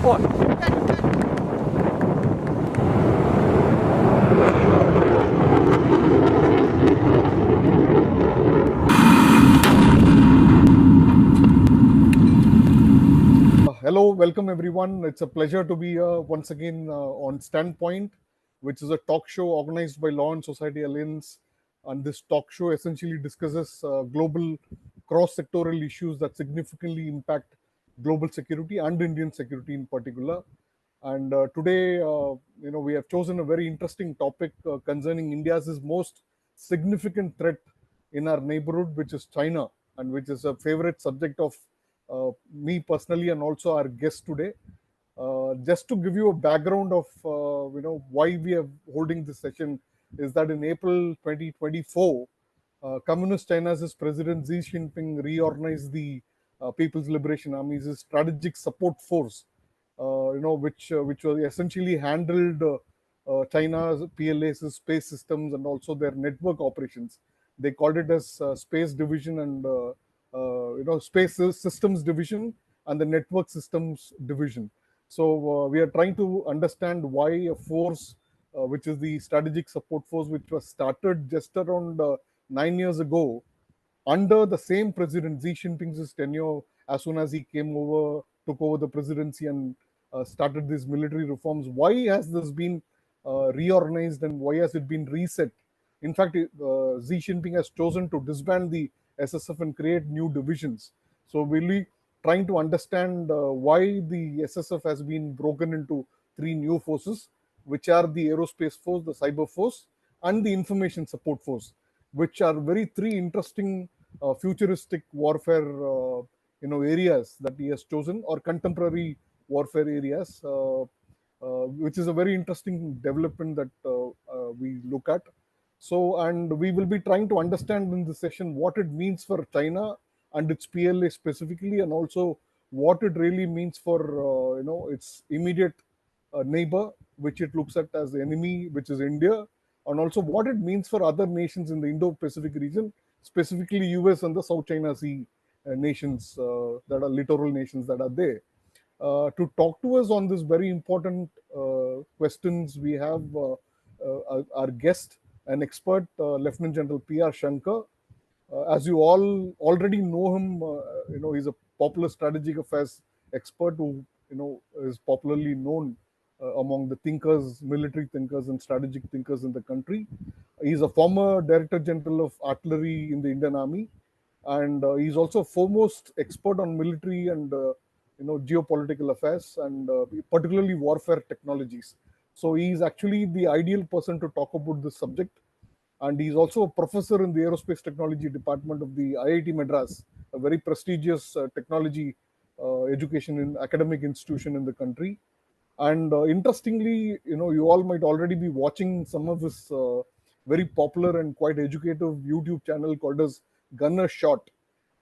What? Hello, welcome everyone. It's a pleasure to be here once again on Standpoint, which is a talk show organized by Law and Society Alliance. And this talk show essentially discusses global cross-sectoral issues that significantly impact global security and Indian security in particular. And today, we have chosen a very interesting topic concerning India's most significant threat in our neighborhood, which is China, and which is a favorite subject of me personally and also our guest today. Just to give you a background of why we are holding this session is that in April 2024, Communist China's President Xi Jinping reorganized the People's Liberation Army's strategic support force, which was essentially handled China's PLA's space systems and also their network operations. They called it as Space Division and Space Systems Division and the Network Systems Division. So we are trying to understand why a force, which is the Strategic Support Force, which was started just around 9 years ago, under the same president, Xi Jinping's tenure, as soon as he came over, took over the presidency and started these military reforms. Why has this been reorganized and why has it been reset? In fact, Xi Jinping has chosen to disband the SSF and create new divisions. So we'll be trying to understand why the SSF has been broken into three new forces, which are the Aerospace Force, the Cyber Force, and the Information Support Force, which are very three interesting futuristic warfare areas that he has chosen, or contemporary warfare areas, which is a very interesting development that we look at. So, and we will be trying to understand in this session what it means for China and its PLA specifically, and also what it really means for its immediate neighbor, which it looks at as the enemy, which is India, and also what it means for other nations in the Indo-Pacific region, specifically US and the South China Sea nations that are littoral nations that are there. To talk to us on this very important questions, we have our guest, an expert, Lieutenant General P.R. Shankar. As you all already know him, he's a popular strategic affairs expert who is popularly known among the thinkers, military thinkers, and strategic thinkers in the country. He's a former Director General of Artillery in the Indian Army, and he's also foremost expert on military and geopolitical affairs and particularly warfare technologies. So he's actually the ideal person to talk about this subject, and he's also a professor in the Aerospace Technology Department of the IIT Madras, a very prestigious technology education in academic institution in the country. And interestingly, you all might already be watching some of his very popular and quite educative YouTube channel called as Gunner Shot,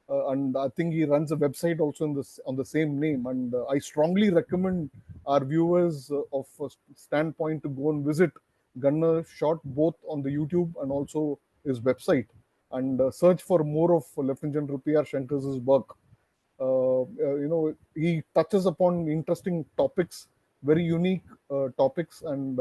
and I think he runs a website also on the same name. And I strongly recommend our viewers of Standpoint to go and visit Gunner Shot both on the YouTube and also his website, and search for more of Lieutenant General P.R. Shankar's work. He touches upon interesting topics, very unique topics, and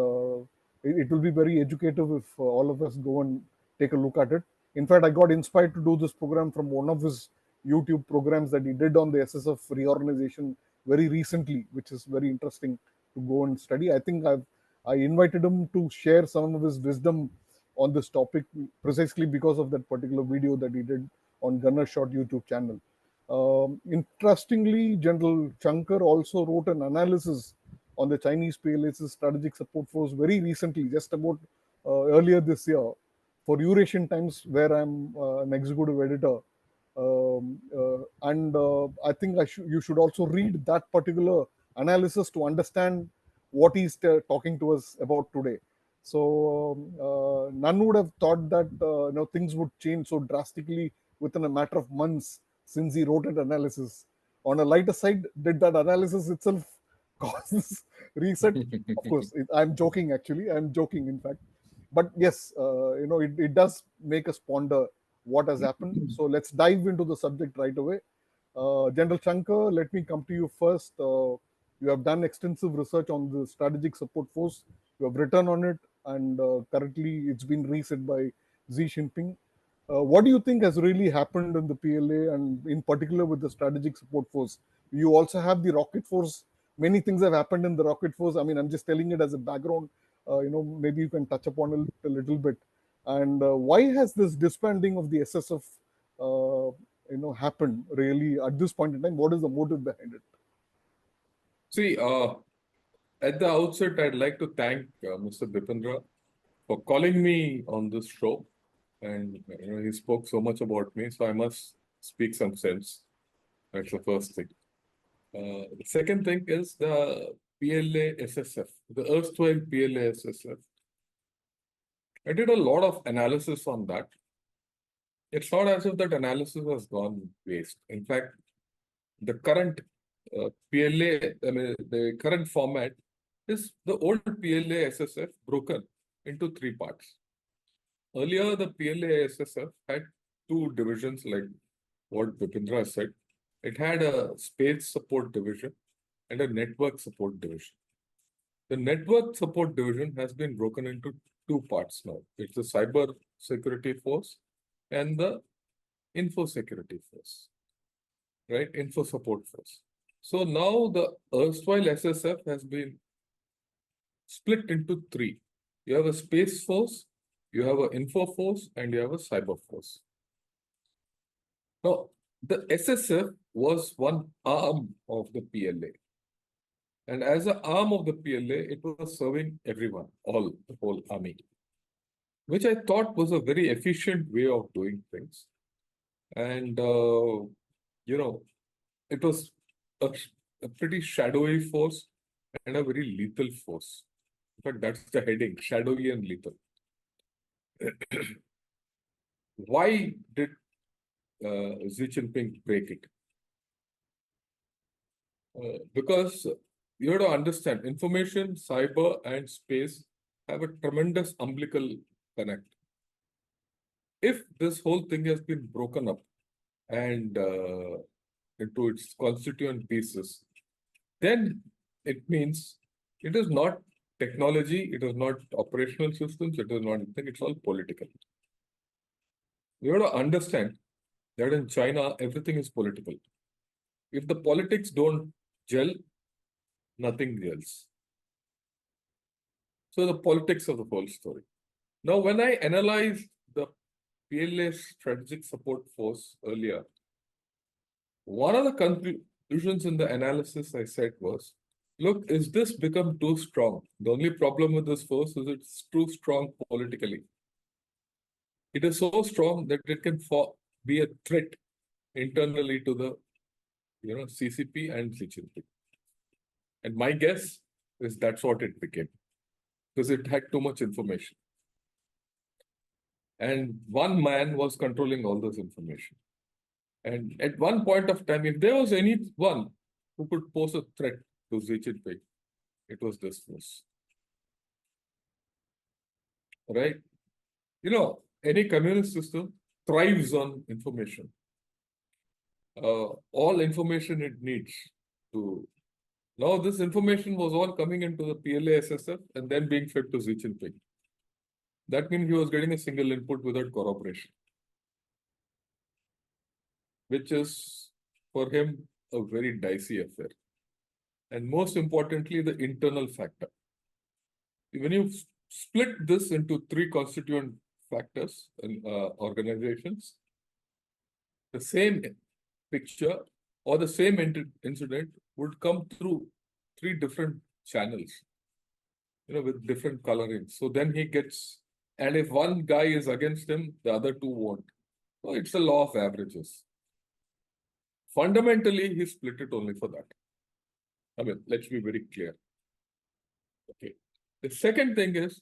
it will be very educative if all of us go and take a look at it. In fact, I got inspired to do this program from one of his YouTube programs that he did on the SSF reorganization very recently, which is very interesting to go and study. I think I invited him to share some of his wisdom on this topic precisely because of that particular video that he did on Gunner Shot YouTube channel. Interestingly, General Shankar also wrote an analysis on the Chinese PLA's strategic support force very recently, just about earlier this year, for Eurasian Times, where I'm an executive editor. And I think you should also read that particular analysis to understand what he's talking to us about today. So none would have thought that things would change so drastically within a matter of months since he wrote an analysis. On a lighter side, did that analysis itself cause reset? Of course, I'm joking. Actually, I'm joking. In fact, but yes, it does make us ponder what has happened. So let's dive into the subject right away. General Shankar, let me come to you first. You have done extensive research on the strategic support force. You have written on it, and currently it's been reset by Xi Jinping. What do you think has really happened in the PLA, and in particular with the strategic support force? You also have the rocket force. Many things have happened in the rocket force. I mean, I'm just telling it as a background. Maybe you can touch upon it a little bit. And why has this disbanding of the SSF, happened really at this point in time? What is the motive behind it? See, at the outset, I'd like to thank Mr. Bipindra for calling me on this show. And he spoke so much about me, so I must speak some sense. That's the first thing. The second thing is the PLA SSF, the erstwhile PLA SSF. I did a lot of analysis on that. It's not as if that analysis has gone waste. In fact, the current PLA, the current format is the old PLA SSF broken into three parts. Earlier, the PLA SSF had two divisions, like what Bipindra said. It had a space support division and a network support division. The network support division has been broken into two parts now. It's the cyber security force and the info security force, right? Info support force. So now the erstwhile SSF has been split into three. You have a space force, you have an info force, and you have a cyber force. Now, the SSF was one arm of the PLA. And as an arm of the PLA, it was serving everyone, the whole army, which I thought was a very efficient way of doing things. And, it was a pretty shadowy force and a very lethal force. In fact, that's the heading, shadowy and lethal. Why did Xi Jinping break it? Because you have to understand, information, cyber, and space have a tremendous umbilical connect. If this whole thing has been broken up and into its constituent pieces, then it means it is not technology, it is not operational systems, it is not anything, it's all political. You have to understand that in China, everything is political. If the politics don't gel, nothing else. So the politics of the whole story. Now, when I analyzed the PLA strategic support force earlier, one of the conclusions in the analysis I said was, look, is this become too strong? The only problem with this force is it's too strong politically. It is so strong that it can be a threat internally to the CCP and Xi Jinping. And my guess is that's what it became, because it had too much information. And one man was controlling all this information. And at one point of time, if there was anyone who could pose a threat to Xi Jinping, it was this force. Right? Any communist system thrives on information. All information it needs to. Now, this information was all coming into the PLA SSF and then being fed to Xi Jinping. That means he was getting a single input without corroboration, which is for him a very dicey affair. And most importantly, the internal factor. When you split this into three constituent factors and organizations, the same picture or the same incident would come through three different channels, with different coloring. So then he gets, and if one guy is against him, the other two won't. So it's a law of averages. Fundamentally, he split it only for that. I mean, let's be very clear. Okay. The second thing is,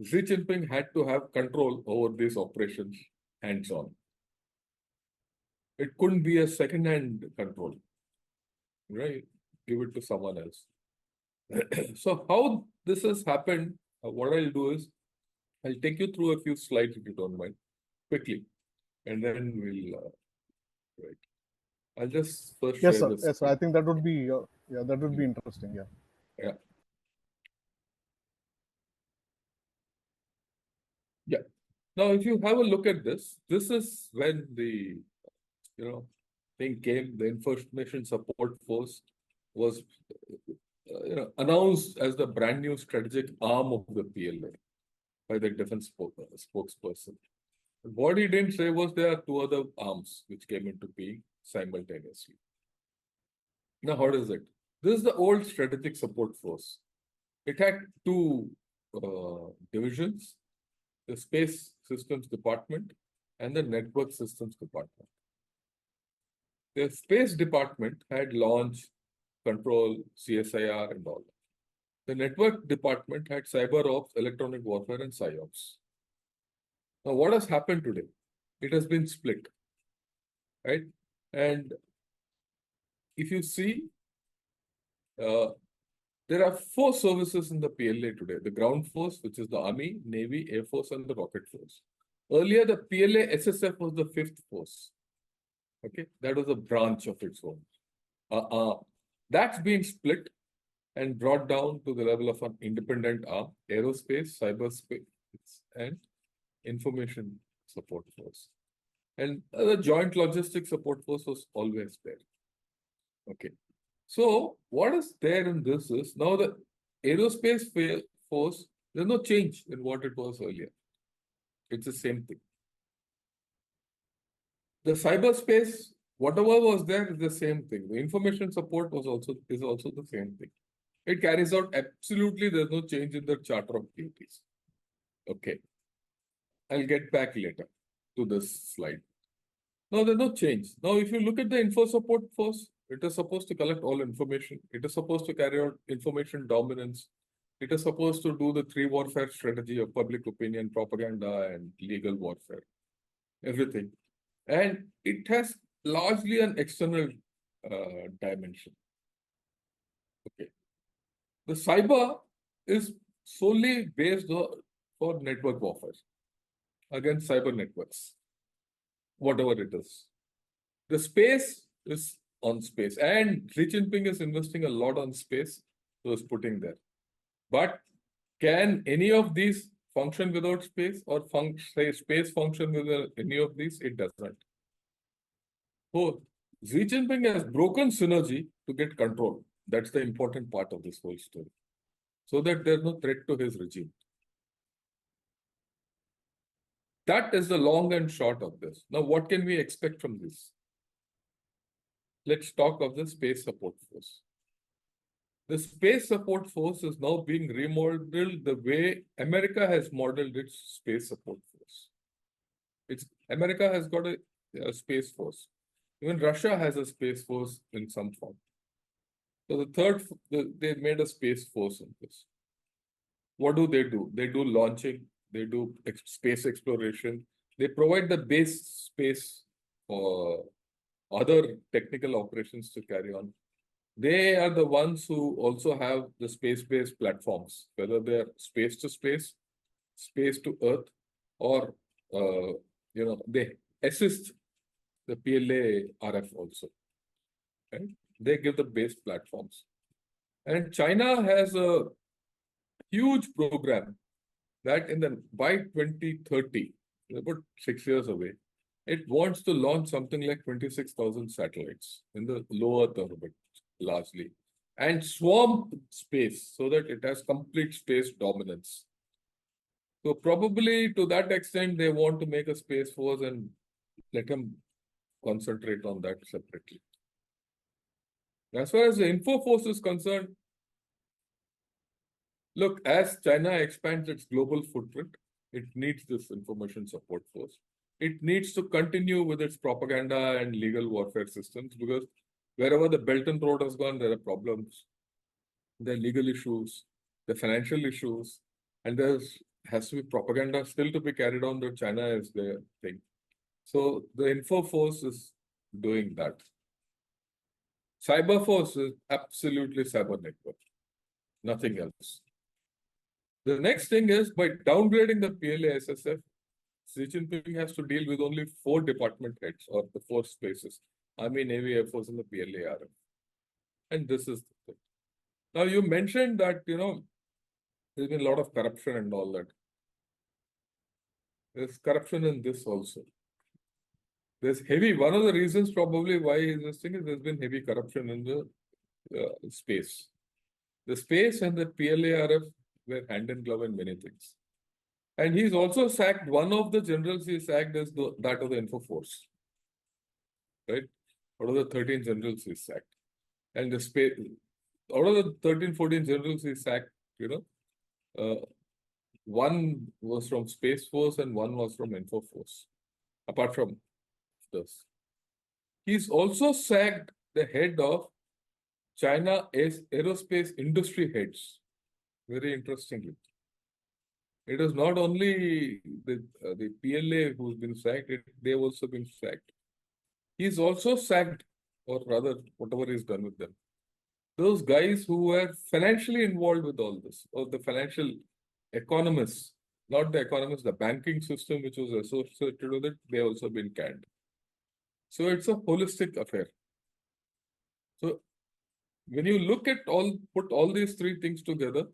Xi Jinping had to have control over these operations hands-on. It couldn't be a second-hand control, right? Give it to someone else. So how this has happened, what I'll do is, I'll take you through a few slides, if you don't mind, quickly. And then we'll, right. I'll just first share this. Yes, sir. I think that would be Yeah, that would be interesting. Yeah. Yeah. Yeah. Now, if you have a look at this is when the thing came. The Information Support Force was announced as the brand new strategic arm of the PLA by the defense spokesperson. What he didn't say was there are two other arms which came into being simultaneously. Now, how is it? This is the old strategic support force. It had two divisions: the Space Systems Department and the Network Systems Department. The Space Department had launch, control, CSIR, and all. The Network Department had cyber ops, electronic warfare, and psyops. Now, what has happened today? It has been split, right? And if you see, uh, there are four services in the PLA today: the ground force, which is the Army, Navy, Air Force, and the Rocket Force. Earlier, the PLA SSF was the fifth force. Okay, that was a branch of its own. That's been split and brought down to the level of an independent arm: aerospace, cyberspace, and information support force. And the joint logistics support force was always there. Okay. So what is there in this is now the aerospace force, there's no change in what it was earlier. It's the same thing. The cyberspace, whatever was there is the same thing. The information support is also the same thing. It carries out absolutely, there's no change in the charter of duties. Okay. I'll get back later to this slide. Now, there's no change. Now, if you look at the info support force, it is supposed to collect all information. It is supposed to carry out information dominance. It is supposed to do the three warfare strategy of public opinion, propaganda, and legal warfare. Everything. And it has largely an external dimension. Okay. The cyber is solely based for network warfare against cyber networks, whatever it is. The space is on space, and Xi Jinping is investing a lot on space, so is putting there. But can any of these function without space, or say space function without any of these? It doesn't. So Xi Jinping has broken synergy to get control. That's the important part of this whole story, so that there's no threat to his regime. That is the long and short of this. Now, what can we expect from this? Let's talk of the Space Support Force. The Space Support Force is now being remodeled the way America has modeled its Space Support Force. America has got a Space Force. Even Russia has a Space Force in some form. So they made a Space Force in this. What do? They do launching, they do space exploration, they provide the base space for other technical operations to carry on. They are the ones who also have the space-based platforms, whether they're space to space, space to Earth, or they assist the PLA RF also. Right? They give the base platforms. And China has a huge program that by 2030, about 6 years away, it wants to launch something like 26,000 satellites in the low Earth orbit, largely, and swarm space so that it has complete space dominance. So probably to that extent, they want to make a space force and let them concentrate on that separately. As far as the info force is concerned, look, as China expands its global footprint, it needs this information support force. It needs to continue with its propaganda and legal warfare systems, because wherever the Belt and Road has gone, there are problems. There are legal issues, the financial issues, and there has to be propaganda still to be carried on that China is their thing. So the info force is doing that. Cyber force is absolutely cyber network, nothing else. The next thing is, by downgrading the PLA SSF, Xi Jinping has to deal with only 4 department heads, or the 4 spaces: Army, Navy, Air Force, and the PLA RF. And this is Now, you mentioned that, there's been a lot of corruption and all that. There's corruption in this also. One of the reasons probably why this thing is there's been heavy corruption in the space. The space and the PLARF were hand in glove in many things. And he's also sacked one of the generals he sacked as that of the Info Force. Right? Out of the 13 generals he sacked. And the space, out of the 13, 14 generals he sacked, one was from Space Force and one was from Info Force. Apart from this. He's also sacked the head of China aerospace industry heads. Very interestingly. It is not only the PLA who's been sacked, they've also been sacked. He's also sacked, or rather, whatever he's done with them. Those guys who were financially involved with all this, or the financial economists, not the economists, the banking system which was associated with it, they also been canned. So it's a holistic affair. So when you look at put all these three things together,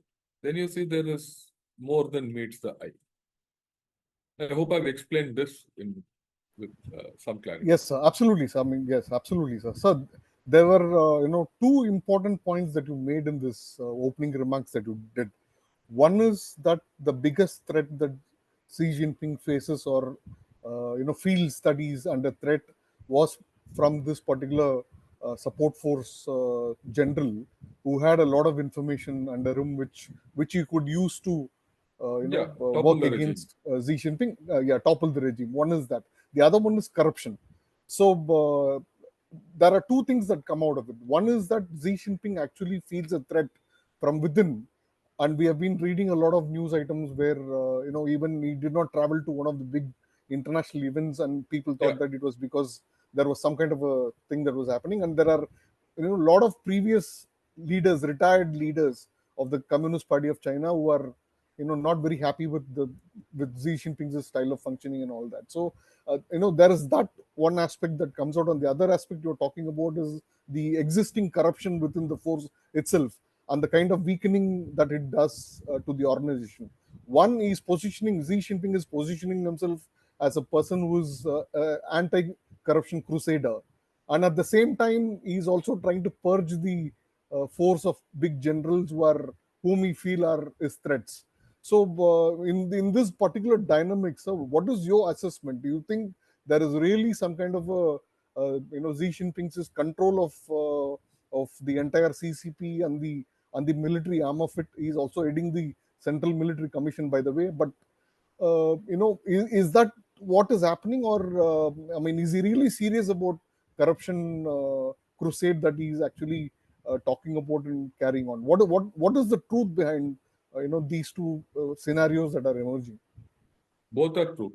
then you see there is more than meets the eye. I hope I've explained this with some clarity. Yes, sir. Absolutely, sir. I mean, yes, absolutely, sir. Sir, there were two important points that you made in this opening remarks that you did. One is that the biggest threat that Xi Jinping faces, or feels that he's under threat, was from this particular support force general who had a lot of information under him, which he could use to Topple work the regime. against Xi Jinping, topple the regime. One is that. The other one is corruption. So there are two things that come out of it. One is that Xi Jinping actually feels a threat from within, and we have been reading a lot of news items where even he did not travel to one of the big international events, and people Yeah, thought that it was because there was some kind of a thing that was happening. And there are a lot of previous leaders, retired leaders of the Communist Party of China, who are not very happy with Xi Jinping's style of functioning and all that. So there is that one aspect that comes out. On the other aspect you're talking about is the existing corruption within the force itself, and the kind of weakening that it does to the organization. One is positioning, Xi Jinping is positioning himself as a person who is anti-corruption crusader, and at the same time he's also trying to purge the force of big generals whom he feel are his threats. So in this particular dynamic, so what is your assessment? Do you think there is really some kind of a Xi Jinping's control of the entire CCP and the military arm of it? He's also heading the Central Military Commission, by the way. But is that what is happening, or I mean, is he really serious about corruption crusade that he's actually talking about and carrying on? What is the truth behind these two scenarios that are emerging? both are true.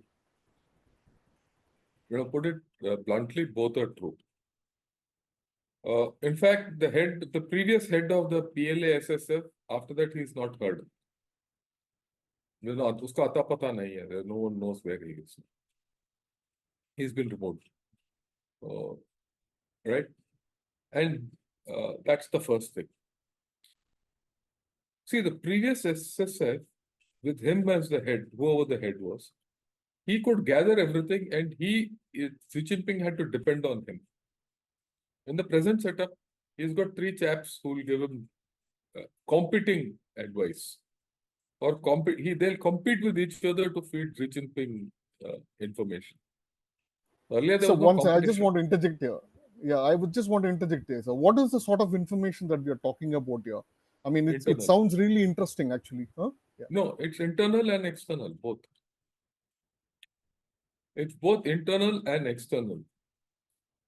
Put it bluntly, both are true. In fact, the previous head of the PLA SSF, after that he's not heard. उसका अता पता नहीं है. No one knows where he is. He's been removed. Right? And that's the first thing. See, the previous SSF, with him as the head, whoever the head was, he could gather everything, and Xi Jinping had to depend on him. In the present setup, he's got three chaps who will give him competing advice. Or they'll compete with each other to feed Xi Jinping information. Earlier, there So was no I just competition. want to interject here. Yeah, I would just want to interject here. So what is the sort of information that we are talking about here? I mean, it Internal. sounds really interesting, actually. Huh? Yeah. No, it's internal and external, both. It's both internal and external.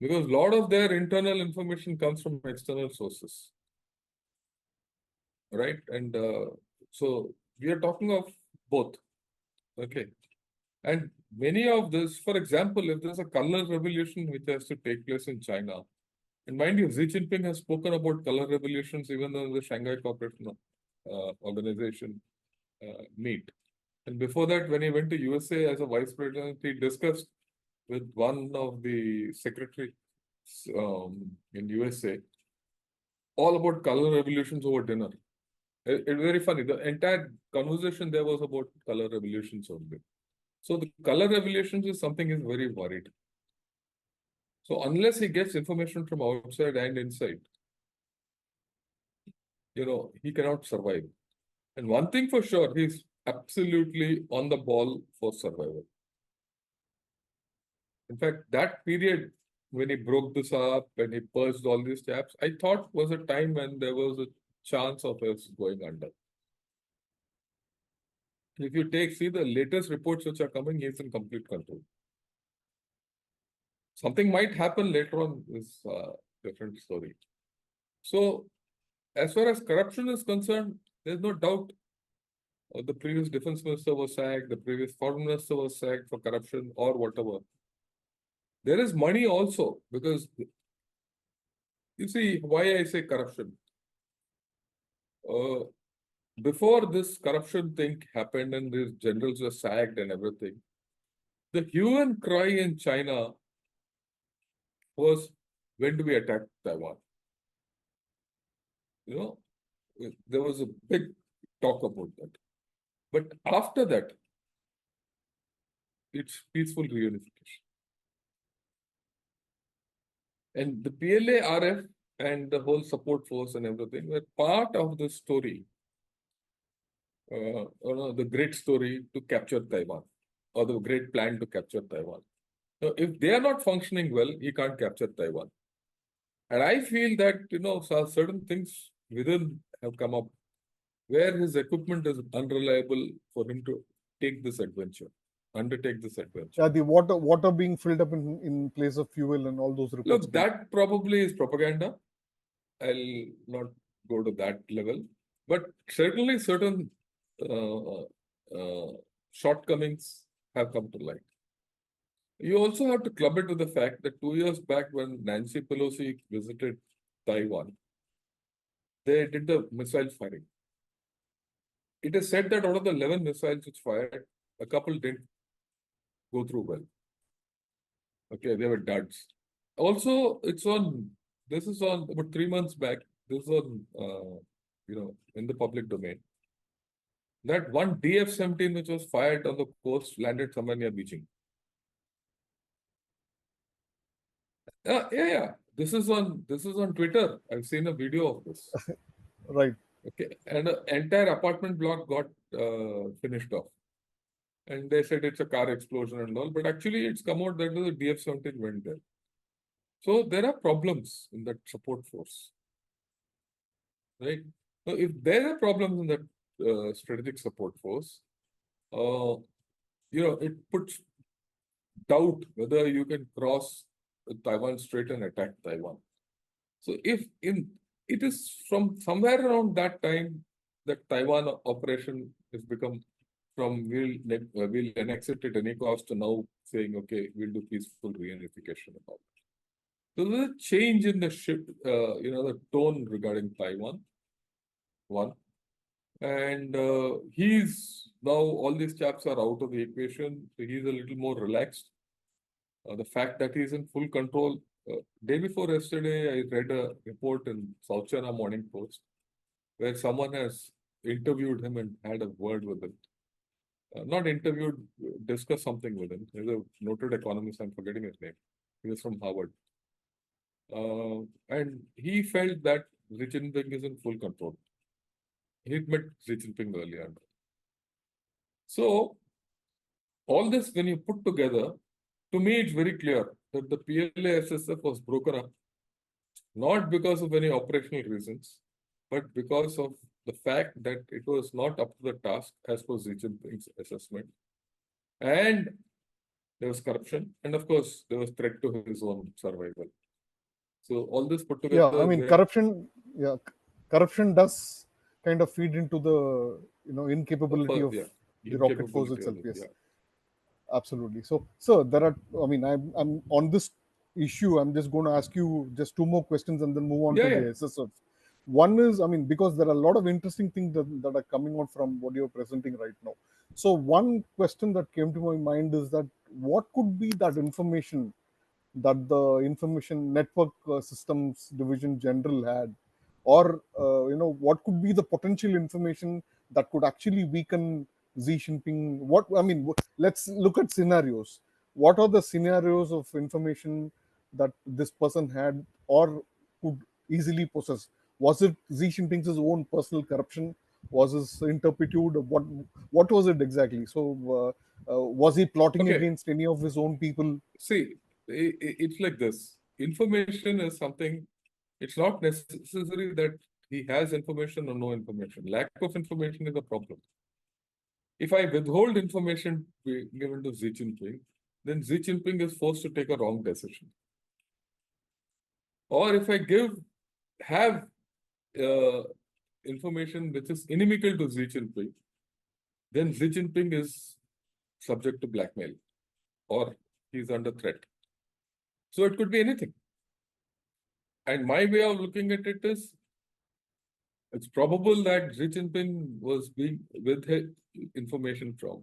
Because a lot of their internal information comes from external sources. Right? And so we are talking of both. Okay. And many of this, for example, if there's a color revolution which has to take place in China, and mind you, Xi Jinping has spoken about color revolutions even in the Shanghai Cooperation Organization meet. And before that, when he went to USA as a vice president, he discussed with one of the secretaries in USA all about color revolutions over dinner. It's very funny. The entire conversation there was about color revolutions only. So the color revolutions is something he's very worried. So unless he gets information from outside and inside, he cannot survive. And one thing for sure, he's absolutely on the ball for survival. In fact, that period when he broke this up and he purged all these tabs, I thought was a time when there was a chance of us going under. If you see the latest reports which are coming, he's in complete control. Something might happen later on is a different story. So, as far as corruption is concerned, there's no doubt the previous defense minister was sacked, the previous foreign minister was sacked for corruption or whatever. There is money also because you see why I say corruption. Before this corruption thing happened and these generals were sacked and everything, the hue and cry in China was when do we attack Taiwan? There was a big talk about that. But after that, it's peaceful reunification. And the PLA, RF, and the whole support force and everything were part of the story, the great story to capture Taiwan, or the great plan to capture Taiwan. So if they are not functioning well, he can't capture Taiwan. And I feel that, certain things within have come up where his equipment is unreliable for him to undertake this adventure. Yeah, the water being filled up in place of fuel and all those reports. Look, that probably is propaganda. I'll not go to that level. But certainly certain shortcomings have come to light. You also have to club it with the fact that 2 years back when Nancy Pelosi visited Taiwan, they did the missile firing. It is said that out of the 11 missiles which fired, a couple didn't go through well. Okay, they were duds. Also, this is on about 3 months back. This is on, in the public domain. That one DF-17 which was fired on the coast landed somewhere near Beijing. Yeah. This is on Twitter. I've seen a video of this. Right. Okay, and an entire apartment block got finished off. And they said it's a car explosion and all, but actually it's come out that the DF-17 went there. So there are problems in that support force, right? So if there are problems in that strategic support force, it puts doubt whether you can cross the Taiwan Strait and attack Taiwan. So it is from somewhere around that time that Taiwan operation has become from we'll annex it at any cost to now saying, okay, we'll do peaceful reunification about it. So there's a change in the the tone regarding Taiwan, one. And he's now, all these chaps are out of the equation, so he's a little more relaxed. The fact that he's in full control. Day before yesterday, I read a report in South China Morning Post where someone has interviewed him and had a word with him. Not interviewed, discussed something with him. He's a noted economist, I'm forgetting his name. He was from Harvard. And he felt that Xi Jinping is in full control. He'd met Xi Jinping earlier. So, all this, when you put together, to me, it's very clear that the PLA-SSF was broken up, not because of any operational reasons, but because of the fact that it was not up to the task as per Xi Jinping's assessment. And there was corruption. And of course, there was threat to his own survival. So all this put together. Yeah, I mean, corruption does kind of feed into the incapability of the rocket force itself. Yes, absolutely. So there are. I mean, I'm on this issue. I'm just going to ask you just 2 more questions and then move on to the SSF. One is, I mean, because there are a lot of interesting things that are coming out from what you're presenting right now. So one question that came to my mind is that what could be that information that the Information Network Systems Division General had, or what could be the potential information that could actually weaken Xi Jinping? Let's look at scenarios. What are the scenarios of information that this person had or could easily possess? Was it Xi Jinping's own personal corruption? Was his interpitude? What was it exactly? So, was he plotting Okay, against any of his own people? see, it's like this. Information is something, it's not necessary that he has information or no information. Lack of information is a problem. If I withhold information given to Xi Jinping, then Xi Jinping is forced to take a wrong decision. Or if I have uh, information which is inimical to Xi Jinping, then Xi Jinping is subject to blackmail or he's under threat. So it could be anything. And my way of looking at it is, it's probable that Xi Jinping was being withheld information from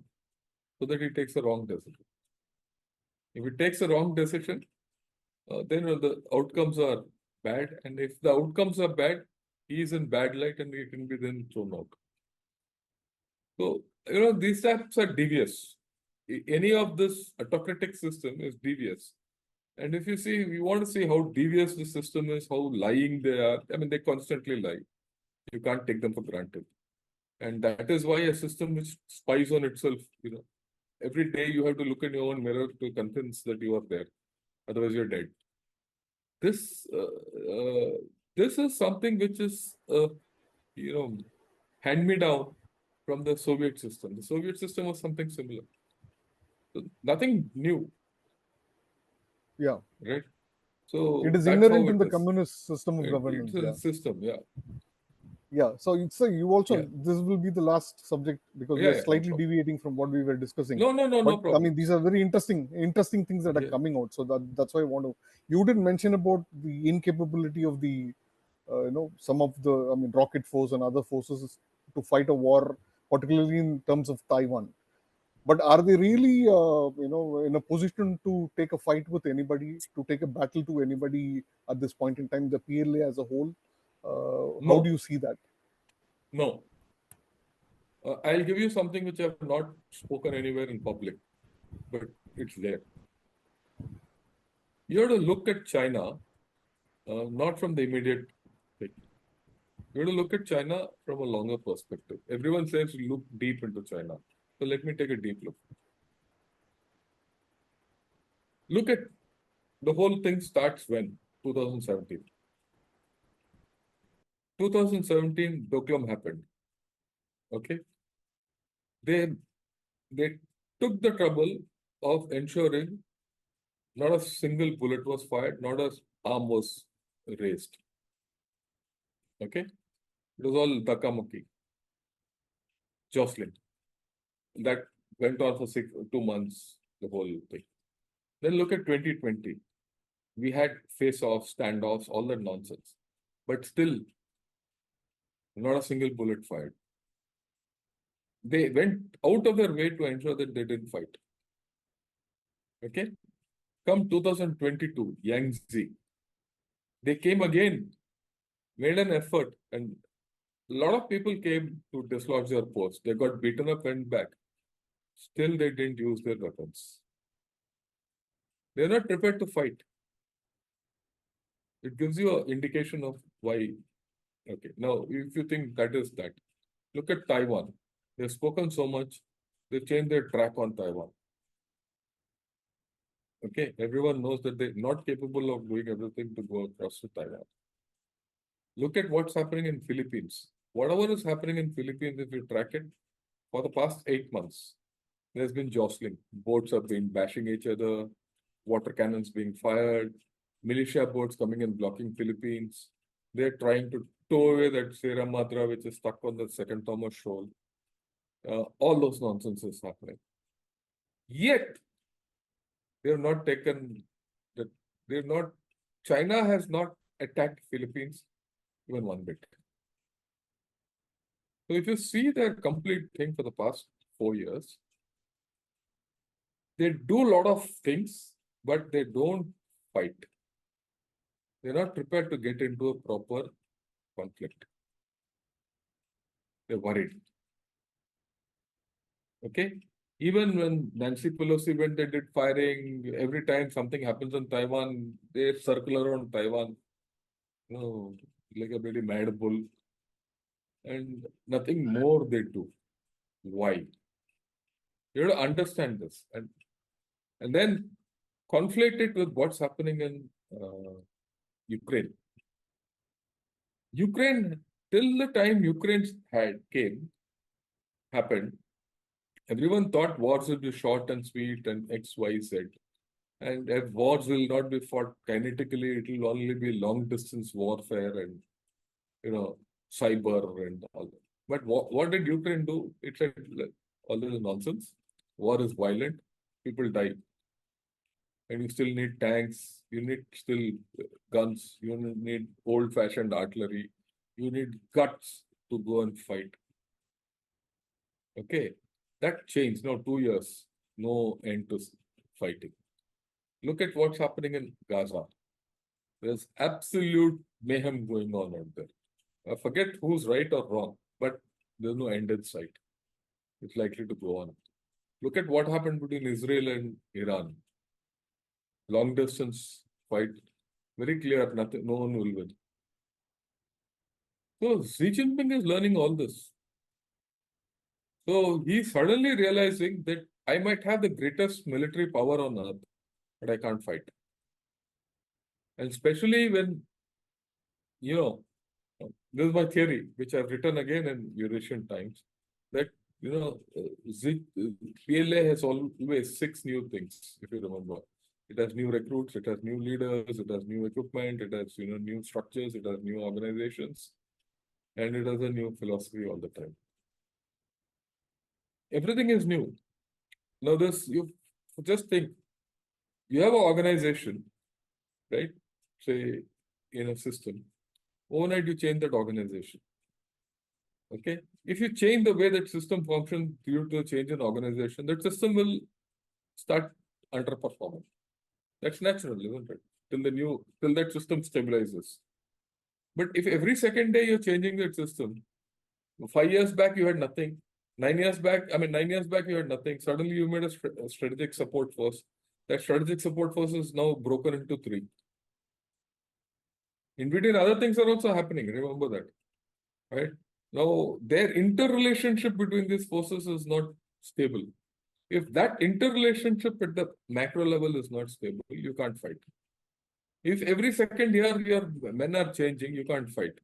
so that he takes a wrong decision. If he takes a wrong decision, then the outcomes are bad. And if the outcomes are bad, he is in bad light and he can be then thrown out. So, these types are devious. Any of this autocratic system is devious. And if you see, we want to see how devious the system is, how lying they are. I mean, they constantly lie. You can't take them for granted. And that is why a system which spies on itself, every day you have to look in your own mirror to convince that you are there. Otherwise, you're dead. This, this is something which is, hand me down from the Soviet system. The Soviet system was something similar. So nothing new, Yeah, right? it So is that's how inherent in it the is. communist system of It's governance. a Yeah. system, yeah. Yeah, so it's a, you also, Yeah. this will be the last subject because we Yeah, are yeah, no slightly problem. deviating from what we were discussing. No But I mean, problems. these are very interesting things that are Yeah. coming out. So that's why I want to. You didn't mention about the incapability of the, some of the, I mean, rocket force and other forces to fight a war, particularly in terms of Taiwan. But are they really, in a position to take a fight with anybody, to take a battle to anybody at this point in time? The PLA as a whole, how do No, you see that? no. I'll give you something which I've not spoken anywhere in public, but it's there. You have to look at China, not from the immediate thing. You have to look at China from a longer perspective. Everyone says look deep into China. So let me take a deep look. Look at the whole thing starts when? 2017. 2017, Doklam happened. Okay. They they took the trouble of ensuring not a single bullet was fired, not a arm was raised. Okay. It was all Dakamaki, jostling. That went on for 2 months, the whole thing. Then look at 2020. We had face-offs, standoffs, all that nonsense. But still, not a single bullet fired. They went out of their way to ensure that they didn't fight. Okay? Come 2022, Yangtze. They came again, made an effort, and a lot of people came to dislodge their posts. They got beaten up, went back. Still, they didn't use their weapons. They're not prepared to fight. It gives you an indication of why. Okay, now if you think that is that, look at Taiwan. They've spoken so much, they changed their track on Taiwan. Okay, everyone knows that they're not capable of doing everything to go across to Taiwan. Look at what's happening in Philippines. Whatever is happening in Philippines, if you track it, for the past 8 months, there's been jostling. Boats have been bashing each other, water cannons being fired, militia boats coming and blocking Philippines. They're trying to tow away that Sierra Madre, which is stuck on the second Thomas Shoal. All those nonsense is happening. Yet, they have not taken that. They have not. China has not attacked Philippines even one bit. So if you see their complete thing for the past 4 years, they do a lot of things, but they don't fight. They're not prepared to get into a proper conflict. They're worried. Okay? Even when Nancy Pelosi went, they did firing. Every time something happens on Taiwan, they circle around Taiwan, like a very mad bull. And nothing more they do. Why? You have to understand this. And then conflate it with what's happening in Ukraine. Ukraine, till the time Ukraine happened, everyone thought wars would be short and sweet and X, Y, Z. And if wars will not be fought kinetically, it will only be long distance warfare and cyber and all that. But what did Ukraine do? It said all this is nonsense. War is violent. People die. And you still need tanks. You need still guns. You need old-fashioned artillery. You need guts to go and fight. Okay, that changed. Now 2 years, no end to fighting. Look at what's happening in Gaza. There's absolute mayhem going on out there. I forget who's right or wrong, but there's no end in sight. It's likely to go on. Look at what happened between Israel and Iran. Long distance fight, very clear, nothing, no one will win. So Xi Jinping is learning all this. So he's suddenly realizing that I might have the greatest military power on earth, but I can't fight. And especially when, this is my theory, which I've written again in Eurasian Times, that, PLA has always 6 new things, if you remember. It has new recruits, it has new leaders, it has new equipment, it has, new structures, it has new organizations, and it has a new philosophy all the time. Everything is new. Now you just think, you have an organization, right? Say, in a system. Overnight, you change that organization. Okay? If you change the way that system functions due to a change in organization, that system will start underperforming. That's natural, isn't it? Till that system stabilizes. But if every second day you're changing that system, 5 years back you had nothing. 9 years back you had nothing. Suddenly you made a strategic support force. That strategic support force is now broken into 3. In between, other things are also happening. Remember that, right? Now, their interrelationship between these forces is not stable. If that interrelationship at the macro level is not stable, you can't fight. If every second year your men are changing, you can't fight.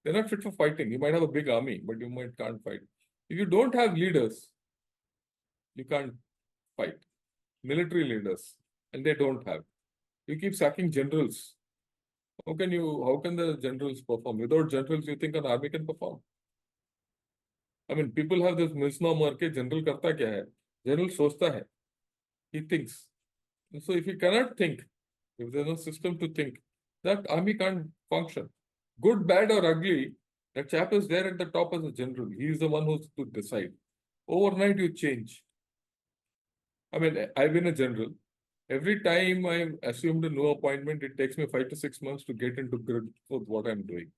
They're not fit for fighting. You might have a big army, but you can't fight. If you don't have leaders, you can't fight. Military leaders, and they don't have. You keep sacking generals. How can the generals perform? Without generals, you think an army can perform? I mean, people have this misnomer कि general करता क्या है? General सोचता है. He thinks. So if he cannot think, if there's no system to think, that army can't function. Good, bad, or ugly, that chap is there at the top as a general. He is the one who's to decide. Overnight, you change. I mean, I've been a general. Every time I'm assumed a new appointment, it takes me 5 to 6 months to get into grid with what I'm doing.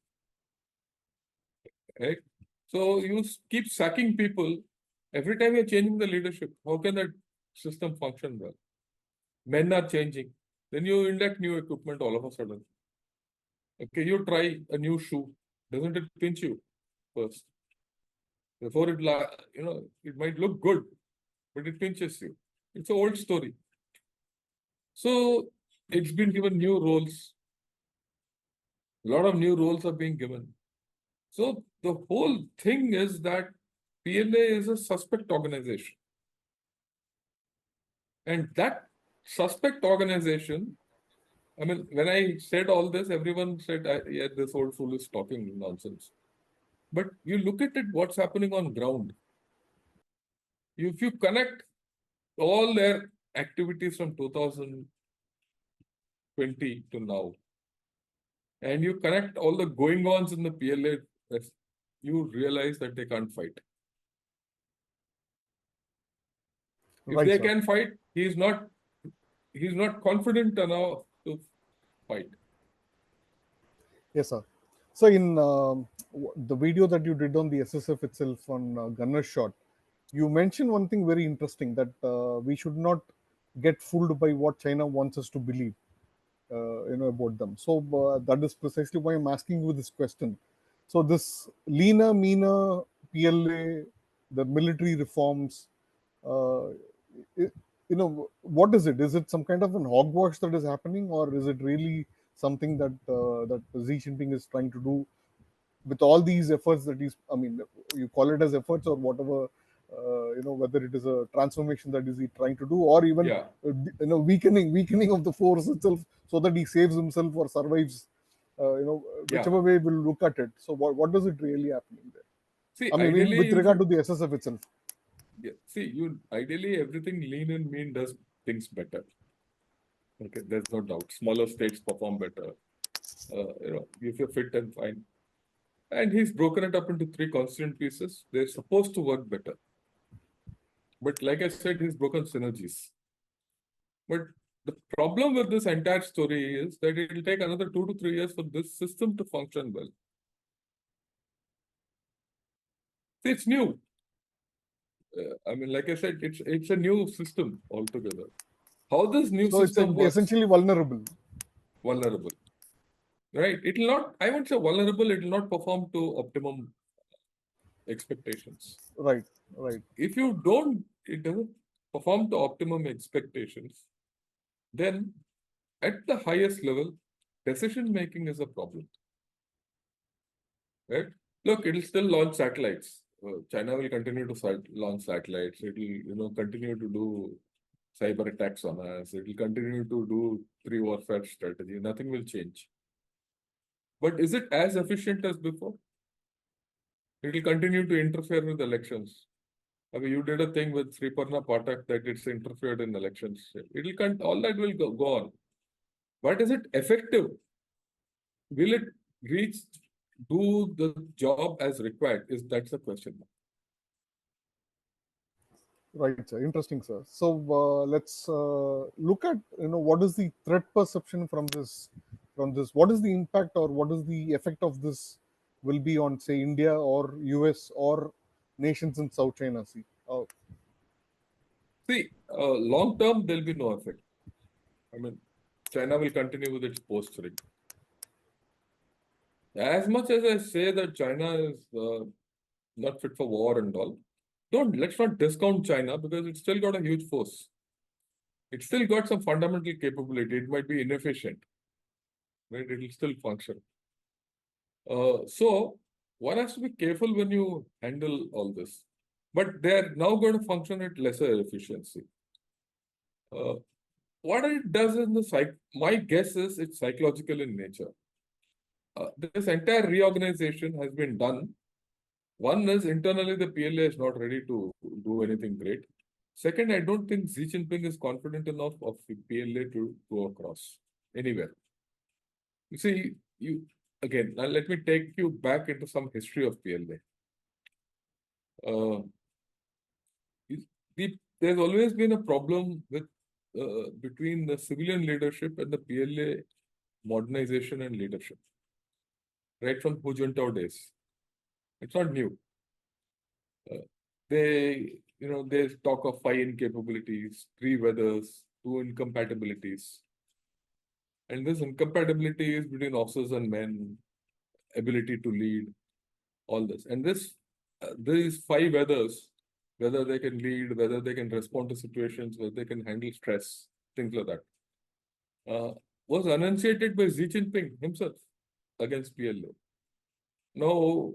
Right? So you keep sacking people. Every time you're changing the leadership, how can that system function well? Men are changing. Then you induct new equipment all of a sudden. Okay, you try a new shoe. Doesn't it pinch you first? Before it might look good, but it pinches you. It's an old story. So it's been given new roles. A lot of new roles are being given. So the whole thing is that PLA is a suspect organization. And that suspect organization, I mean, when I said all this, everyone said, yeah, this old fool is talking nonsense. But you look at it, what's happening on ground. If you connect all their activities from 2020 to now, and you connect all the going-ons in the PLA, you realize that they can't fight. If Right, they sir. can fight, he's not confident enough to fight. Yes, sir. So in the video that you did on the SSF itself on gunner shot, you mentioned one thing very interesting, that we should not get fooled by what China wants us to believe, about them. So that is precisely why I'm asking you this question. So this leaner, meaner PLA, the military reforms, uh, i- what is it? Is it some kind of an hogwash that is happening, or is it really something that that Xi Jinping is trying to do with all these efforts that he's, I mean, you call it as efforts or whatever, whether it is a transformation that is he trying to do, or even Yeah, weakening of the force itself, so that he saves himself or survives, yeah. whichever way we'll look at it. So what is it really happening there? See, I mean, ideally with you regard should. to the SSF itself. Yeah, see, you ideally everything lean and mean does things better. Okay, there's no doubt. Smaller states perform better. If you're fit and fine. And he's broken it up into three constituent pieces. They're supposed to work better. But like I said, he's broken synergies. But the problem with this entire story is that it will take another 2 to 3 years for this system to function well. See, it's new. I mean, like I said, it's a new system altogether. How this new So it's system works, essentially vulnerable. vulnerable, right? It will not, I won't say vulnerable, it will not perform to optimum expectations. Right, right, If you don't, it doesn't perform to optimum expectations, then at the highest level, decision making is a problem, right? Look, it'll still launch satellites. China will continue to launch satellites. It will, continue to do cyber attacks on us. It will continue to do three warfare strategy. Nothing will change. But is it as efficient as before? It will continue to interfere with elections. I mean, you did a thing with Sriparna Patak that it's interfered in elections. All that will go on. But is it effective? Will it reach, do the job as required? That's the question. right, sir. Interesting, sir. So let's look at, what is the threat perception from this. From this, what is the impact or what is the effect of this will be on, say, India or US or nations in South China Sea? See, long term, there'll be no effect. I mean, China will continue with its posturing. As much as I say that China is not fit for war and all, let's not discount China because it's still got a huge force. It's still got some fundamental capability. It might be inefficient, right? It will still function. So one has to be careful when you handle all this. But they're now going to function at lesser efficiency. Uh, what it does in the my guess is it's psychological in nature. This entire reorganization has been done. One is internally the PLA is not ready to do anything great. Second, I don't think Xi Jinping is confident enough of the PLA to go across anywhere. You see, now let me take you back into some history of PLA. Uh, there's always been a problem with between the civilian leadership and the PLA modernization and leadership, right from Hu Jintao days. It's not new. Uh, they talk of five incapabilities, three weathers, two incompatibilities. And this incompatibility is between officers and men, ability to lead, all this. And these five weathers, whether they can lead, whether they can respond to situations, whether they can handle stress, things like that, was enunciated by Xi Jinping himself against PLA. Now,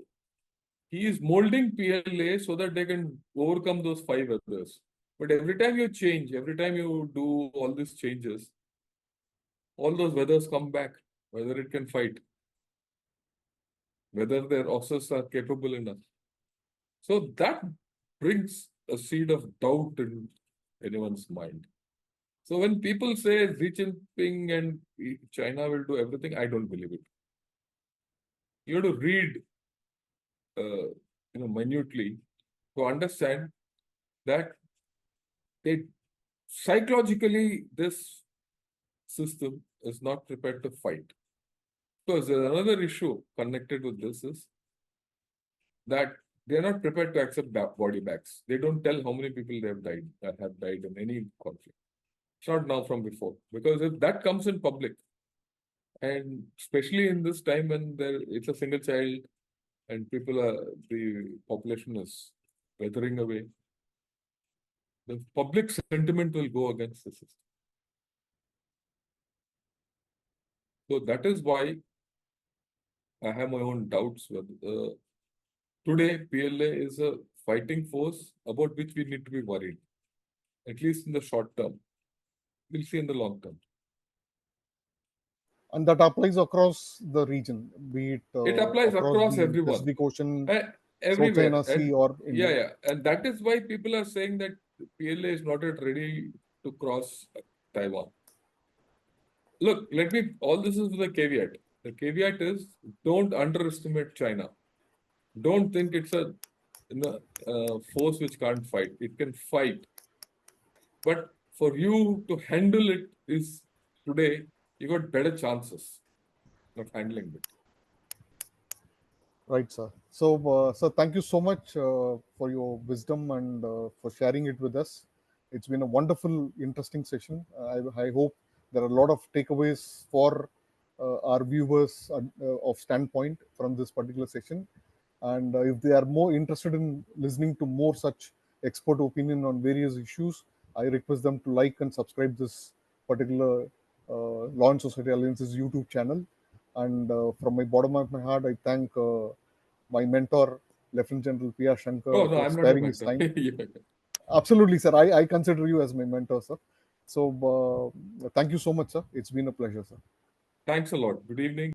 he is molding PLA so that they can overcome those five others. But every time you change, every time you do all these changes, all those weathers come back, whether it can fight, whether their officers are capable enough. So that brings a seed of doubt in anyone's mind. So when people say Xi Jinping and China will do everything, I don't believe it. You have to read, minutely to understand that they psychologically this system is not prepared to fight. course, there's another issue connected with this is that they're not prepared to accept body bags. They don't tell how many people they have died in any conflict. It's not now from before. Because if that comes in public, and especially in this time when it's a single child and the population is withering away, the public sentiment will go against the system. So that is why I have my own doubts whether today PLA is a fighting force about which we need to be worried, at least in the short term. We'll see in the long term. And that applies across the region, be it It applies across across the everyone, Pacific Ocean, South everywhere. China Sea, And or yeah, India. yeah. And that is why people are saying that PLA is not yet ready to cross Taiwan. Look, all this is with a caveat. The caveat is don't underestimate China. Don't think it's a force which can't fight. It can fight. But for you to handle it is today, you got better chances of handling it. Right, sir. So, sir, thank you so much for your wisdom and for sharing it with us. It's been a wonderful, interesting session. I hope there are a lot of takeaways for our viewers of standpoint from this particular session. And if they are more interested in listening to more such expert opinion on various issues, I request them to like and subscribe this particular Law and Society Alliance's YouTube channel. And from my bottom of my heart, I thank my mentor, Lieutenant General P.R. Oh, Shankar, no, for I'm not your sparing his mentor. time. Yeah. Absolutely, sir. I consider you as my mentor, sir. So thank you so much, sir. It's been a pleasure, sir. Thanks a lot. Good evening.